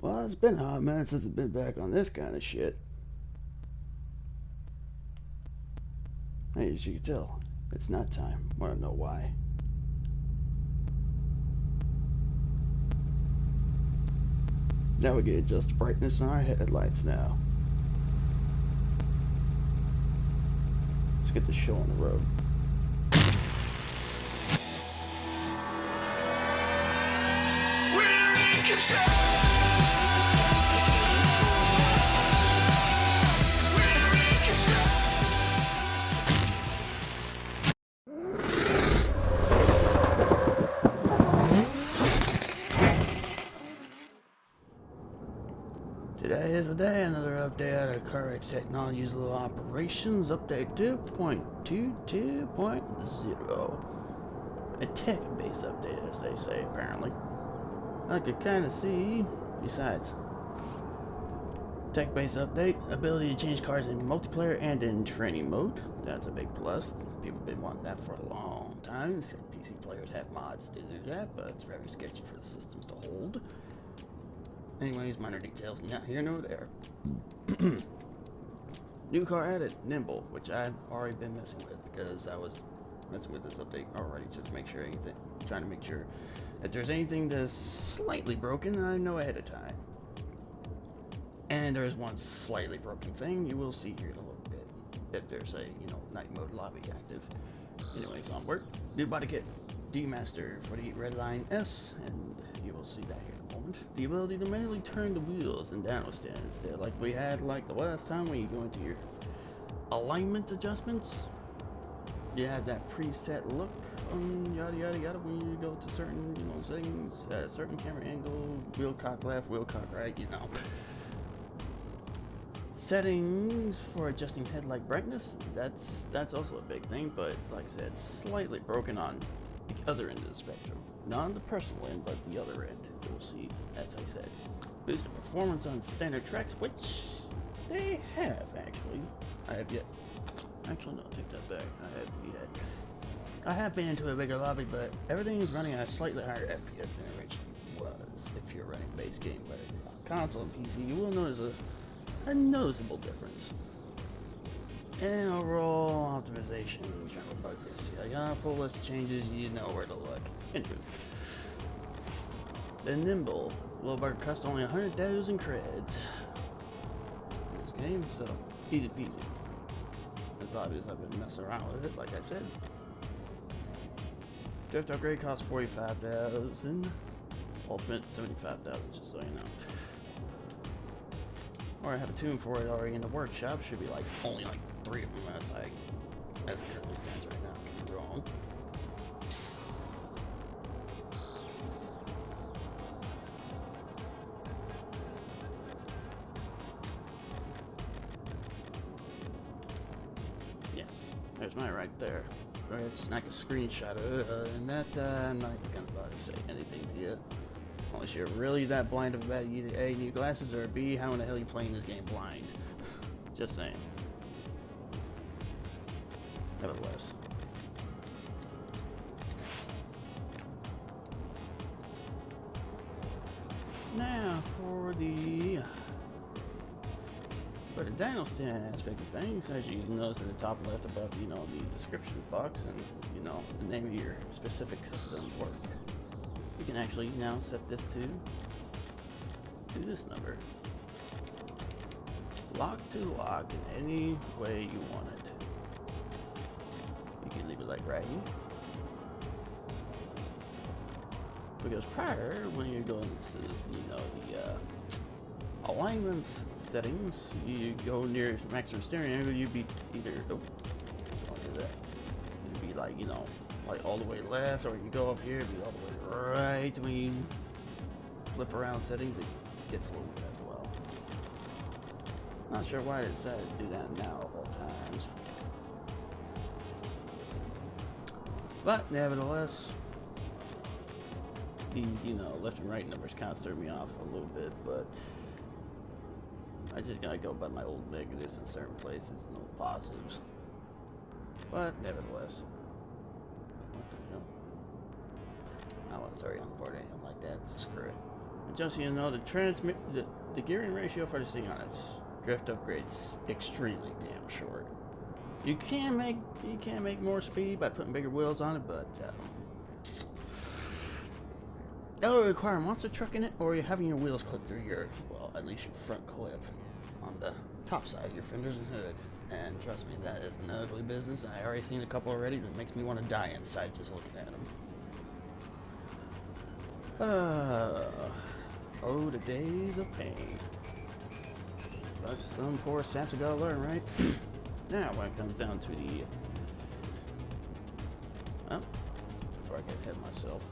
Well, it's been a hot minute since I've been back on this kind of shit. Hey, as you can tell, it's not time. Wanna know why? Now we get adjust the brightness on our headlights now. Let's get the show on the road. We're in control. We're in control. Today is the day, another update out of Carx Technologies Little Operations, update 2.22.0. A tech-based update, as they say, apparently. I could kind of see, besides, tech-based update, ability to change cars in multiplayer and in training mode. That's a big plus. People have been wanting that for a long time. PC players have mods to do that, but it's very sketchy for the systems to hold. Anyways, minor details, not here nor there. New car added, Nimble, which I've already been messing with because I was messing with this update already, just to make sure trying to make sure if there's anything that's slightly broken, I know ahead of time. And there's one slightly broken thing you will see here in a little bit. If there's a, night mode lobby active. Anyways, onward. New body kit, D-Master for the Redline S, and you will see that here in a moment. The ability to manually turn the wheels and downward stands there, like we had like the last time when you go into your alignment adjustments. You have that preset look on yada yada yada when you go to certain, settings, certain camera angle, wheel cock left, wheel cock right, Settings for adjusting headlight brightness, that's also a big thing, but like I said, slightly broken on the other end of the spectrum. Not on the personal end, but the other end. You'll see, as I said. Boosted performance on standard tracks, which they have actually. I have yet. Actually, no, take that back. I have yet. I have been into a bigger lobby, but everything is running at a slightly higher FPS than it originally was. If you're running base game, whether you're on console and PC, you will notice a noticeable difference. And overall optimization, general bug fixes. I got a full list of changes, you know where to look. Anywho. The Nimble will cost only 100,000 creds in this game, so easy peasy. It's obvious I've been messing around with it, like I said. Drift upgrade costs 45,000. Ultimate 75,000, just so you know. Or I have a tune for it already in the workshop. Should be only 3 of them as it currently stands right now. Could be wrong. Yes, there's mine right there. It's like a screenshot of it, and that I'm not gonna bother to say anything to you. Unless you're really that blind about either A, need glasses, or B, how in the hell are you playing this game blind? Just saying. Nevertheless. Now, for the Daniel stand aspect of things, as you can notice at the top left above, the description box and, the name of your specific custom work. You can actually now set this to this number. Lock to lock in any way you want it. You can leave it right here. Because prior, when you're going to this, the alignment settings, you go near maximum steering angle, you'd be either, don't do that. You'd be all the way left, or you go up here, it'd be all the way right. When you flip around settings, it gets a little bit as well. Not sure why they decided to do that now of all times. But nevertheless, these, left and right numbers kind of threw me off a little bit, but I just gotta go by my old negatives in certain places, no positives. But nevertheless. What the hell? Oh, it's already on board anything like that, so screw it. And just so you know, the gearing ratio for this thing on its drift upgrade's extremely damn short. You can make more speed by putting bigger wheels on it, but that would require a monster truck in it, or you're having your wheels clip through your, well, at least your front clip on the top side, your fenders and hood. And trust me, that is an ugly business. I already seen a couple already that makes me want to die inside just looking at them. Oh, the days of pain. But some poor saps have got to learn, right? Now, when it comes down to the... Oh, before I get ahead of myself.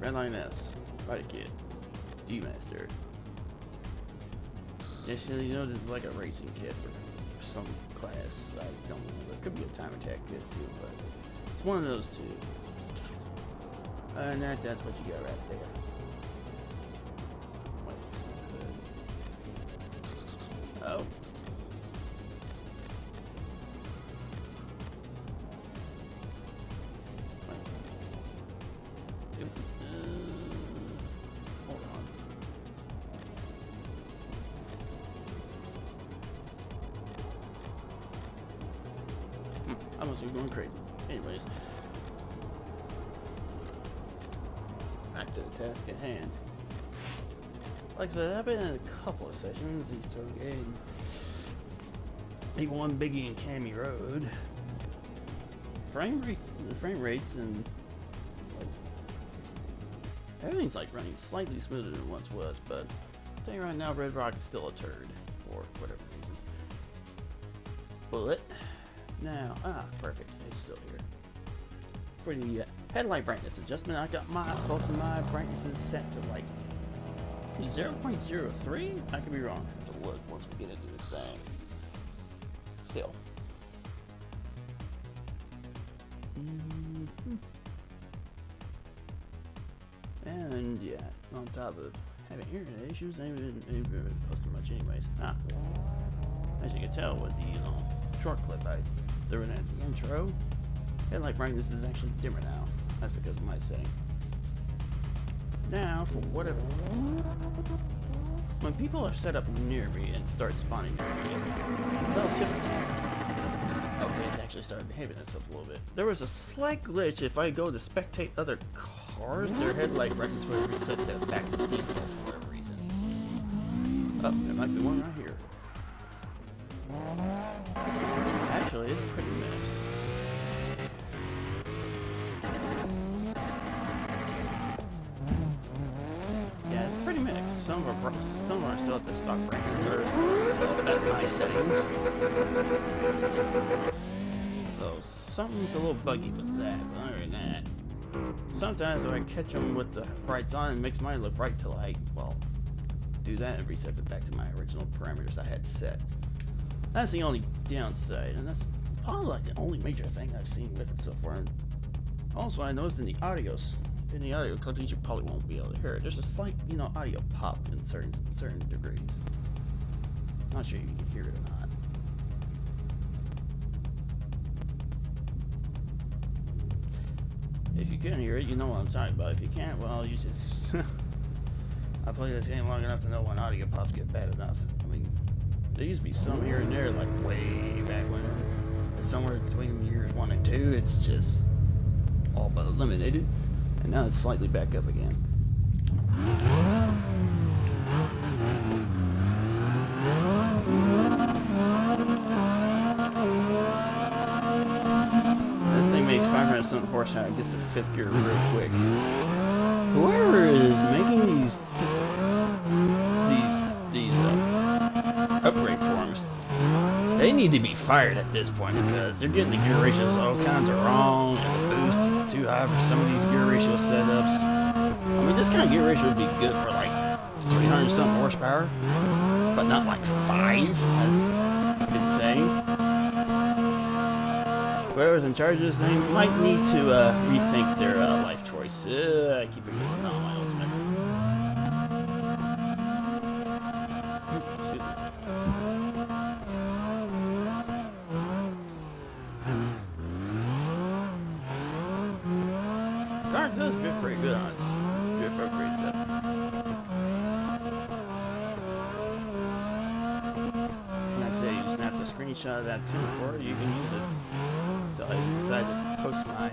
Redline S, Body Kit, D-Master. Actually, you know, this is like a racing kit for some class. I don't know. It could be a time attack kit too, but it's one of those two. And that's what you got right there. Oh. Hold on. I must be going crazy. Anyways. Back to the task at hand. Like I said, I've been in a couple of sessions. Easter game. Big one, Biggie and Cammy Road. Frame rates, and like, everything's like running slightly smoother than it once was. But I'll tell you right now, Red Rock is still a turd for whatever reason. Bullet. Now, perfect. It's still here. For the headlight brightness adjustment, I got both of my brightnesses set to like 0.03? I could be wrong. I have to look once we get into this thing. Still. And yeah, on top of having internet issues, I ain't been posting much anyways. As you can tell with the short clip I threw in at the intro, headlight brightness is actually dimmer now. That's because of my setting. Now, for whatever, when people are set up near me and start spawning near me, they'll typically... Okay, it's actually started behaving itself a little bit. There was a slight glitch. If I go to spectate other cars, their headlight brightness will reset that back to default for whatever reason. Oh, there might be one right here. Actually, it's pretty mixed. Yeah, it's pretty mixed. Some of them are still at their stock brightness or at high settings. So something's a little buggy with that, but other than that, sometimes if I catch them with the brights on, it makes mine look bright till I, well, do that and resets it back to my original parameters I had set. That's the only downside, and that's probably like the only major thing I've seen with it so far. And also, I noticed in the audio clips, you probably won't be able to hear it. There's a slight, audio pop in certain degrees. Not sure you can hear it or not. If you can hear it, you know what I'm talking about. If you can't, well, you just... I played this game long enough to know when audio pops get bad enough. I mean, there used to be some here and there, like way back when. Somewhere between years 1 and 2, it's just all but eliminated. And now it's slightly back up again. This thing makes 500-something horsepower and gets to 5th gear real quick. Whoever is making these upgrade forms, they need to be fired at this point because they're getting the gear ratios all kinds of wrong, and the boost is too high for some of these gear ratio setups. I mean, this kind of gear ratio would be good for like 300-something horsepower, but not like 5, as I've been saying. Whoever's in charge of this thing might need to rethink their life choice. I keep forgetting on my ultimate. Carx does drift pretty good on its drift upgrade stuff. screenshot of that too, or you can use it. So I decided to post my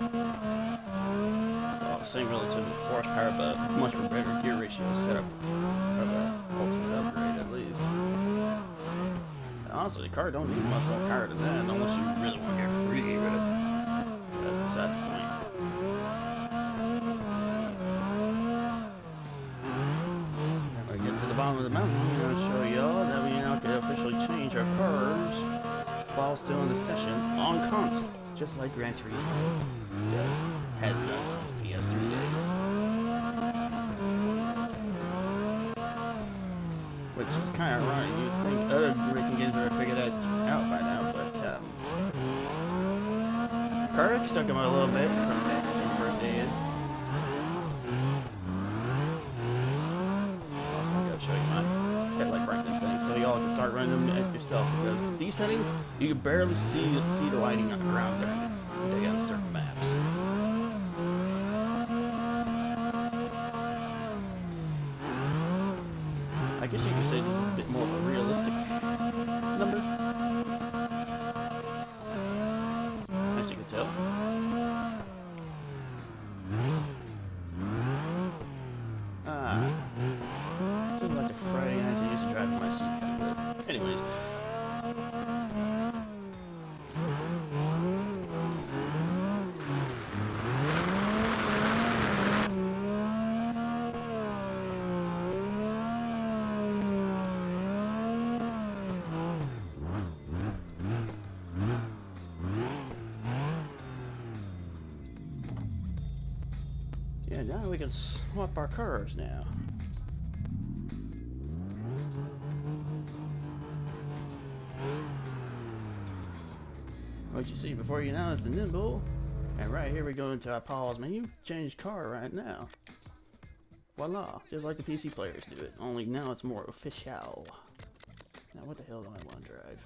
same relative horsepower, but much better gear ratio setup for the ultimate upgrade at least. And honestly, the car don't need much more power than that unless you really want to get free with it. That's besides the point. When we get to the bottom of the mountain, I'm going to show y'all that we now can officially change our cars while still in the session on console, just like Gran Turismo has done since PS3 days. Which is kind of ironic. You'd think other racing games would have figured that out by now, but Carx stuck him out a little bit from the first day in. Also, I gotta show you my headlight brightness thing so y'all can start running them at yourself, because these settings you can barely see the lighting on the ground during the day on certain maps. I guess you could say this is a bit more of a realistic number, as you can tell. Just like a Friday night I used to drive in my C10 with. Anyways. Yeah, now we can swap our cars now. What you see before you now is the Nimble. And right here we go into our pause menu, change car right now. Voila, just like the PC players do it, only now it's more official. Now what the hell do I want to drive?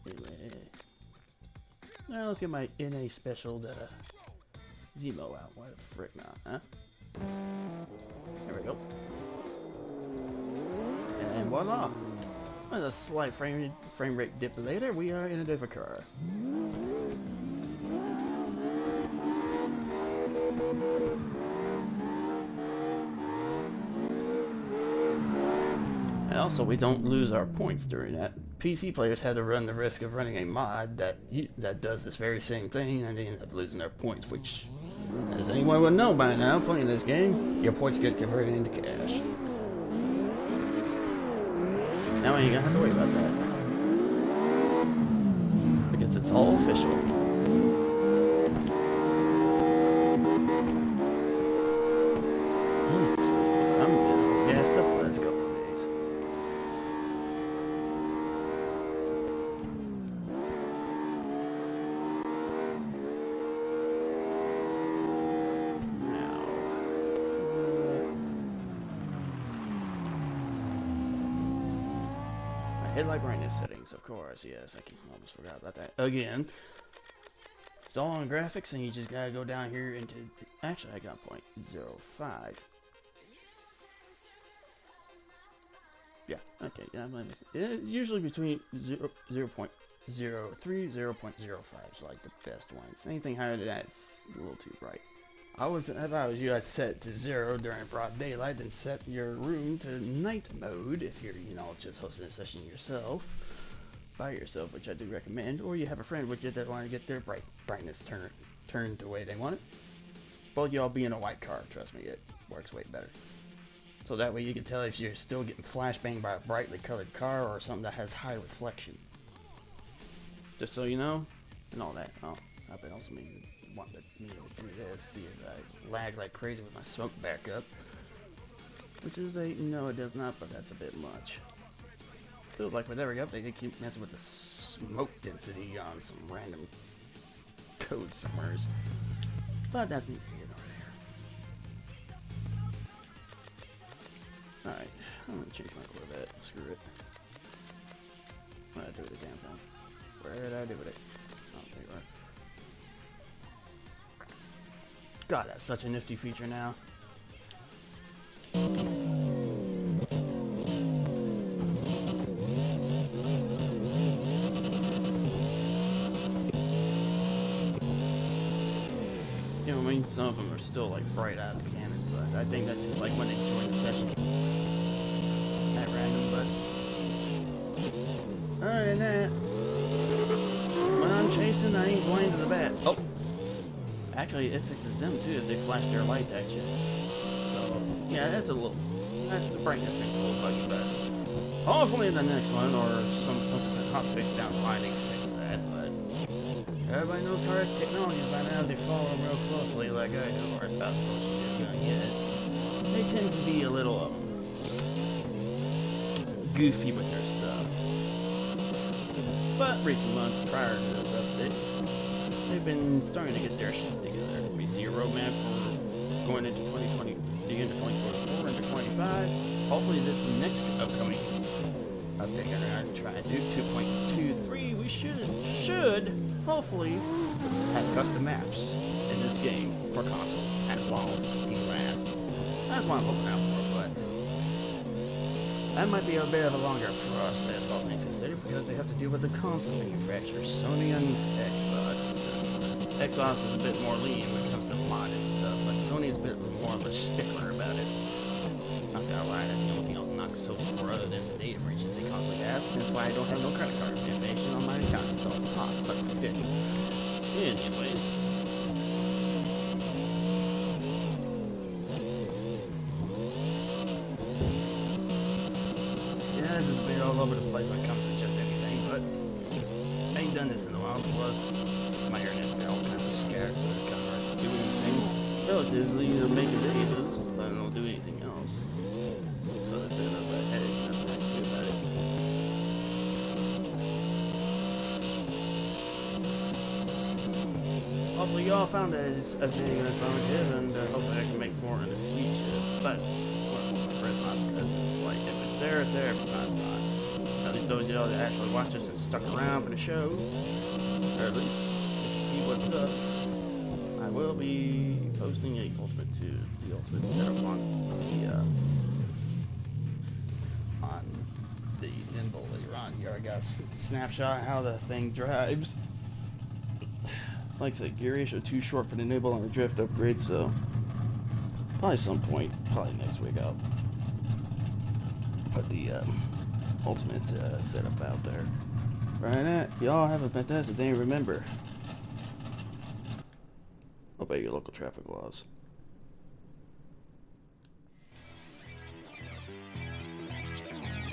Anyway. Now let's get my NA special Zemo out. Why the frick not, huh? There we go. And voila! With a slight frame rate dip later, we are in a different car. And also, we don't lose our points during that. PC players had to run the risk of running a mod that does this very same thing, and they end up losing their points, which, as anyone would know by now, playing this game, your points get converted into cash. Now I ain't gonna have to worry about that, because it's all official. I'm getting gassed up the last couple of days. Headlight brightness settings, of course, yes, I almost forgot about that. Again, it's all on graphics, and you just gotta go down here into, actually I got 0.05. Yeah, okay, yeah, usually between 0.03, 0.05 is like the best ones. Anything higher than that, it's a little too bright. If I was you, I'd set it to 0 during broad daylight, then set your room to night mode if you're, just hosting a session yourself, by yourself, which I do recommend, or you have a friend with you that want to get their brightness turned the way they want it. Both y'all be in a white car, trust me, it works way better. So that way you can tell if you're still getting flashbanged by a brightly colored car or something that has high reflection. Just so you know, and all that. Oh, I've been also meaning want to do this, see if I lag like crazy with my smoke backup. Which is no it does not, but that's a bit much. Feels like with every update they keep messing with the smoke density on some random code somewheres. But that's neither here nor there. Alright, I'm gonna change my Corvette. Screw it. What did I do with the damn thing? Where did I do with it? Oh, there you are. God, that's such a nifty feature now. You know, I mean, some of them are still like bright out of the cannon, but I think that's just like when they join the session at random. But other than that, when I'm chasing, I ain't blind as a bat. Oh, actually, it fixes them too if they flash their lights at you. So yeah, that's the brightness thing's a little buggy, but hopefully the next one or some subsequent hotfix down the line they can fix that. But everybody knows Carx technologies by now. They follow them real closely, like I do, or about supposed to do. Yet they tend to be a little goofy with their stuff. But recent months prior to this update, they've been starting to get their shit together. We see a roadmap for going into 2020, the end of 2024 into 25. Hopefully this next upcoming update we're going to try to do 2.23. We should hopefully have custom maps in this game for consoles at long last. That's what I'm hoping out for, but that might be a bit of a longer process, all things considered, because they have to deal with the console manufacturers, Sony and Xbox. Xbox is a bit more lenient when it comes to modding and stuff, but Sony is a bit more of a stickler about it. Not gonna lie, that's the only thing I'll knock Sony for other than the data breaches they constantly have. That's why I don't have no credit card information on my account. It's all suck my dick. Anyways. Yeah, this is a bit all over the place when it comes to just anything, but I ain't done this in a while, plus my internet's been all kind of scared, so I can't do anything relatively making videos, but I don't do anything else. So that's a bit of a headache, nothing I can do about it. Hopefully y'all found this update informative, and hopefully I can make more in the future, but not because it's like, if it's there, it's there, if it's not, it's not. At least those of y'all that actually watch this and stuck around for the show, or at least see what's up, I will be posting a Ultimate 2, the Ultimate setup on the Nimble later on here. I got a snapshot how the thing drives. Like I said, gear ratio too short for the Nimble and the drift upgrade, so probably some point, probably next week I'll put the Ultimate setup out there. Right at, y'all have a fantastic day, and remember, obey your local traffic laws.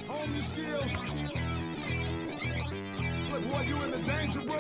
Home your skills. Look, boy, you in the danger room.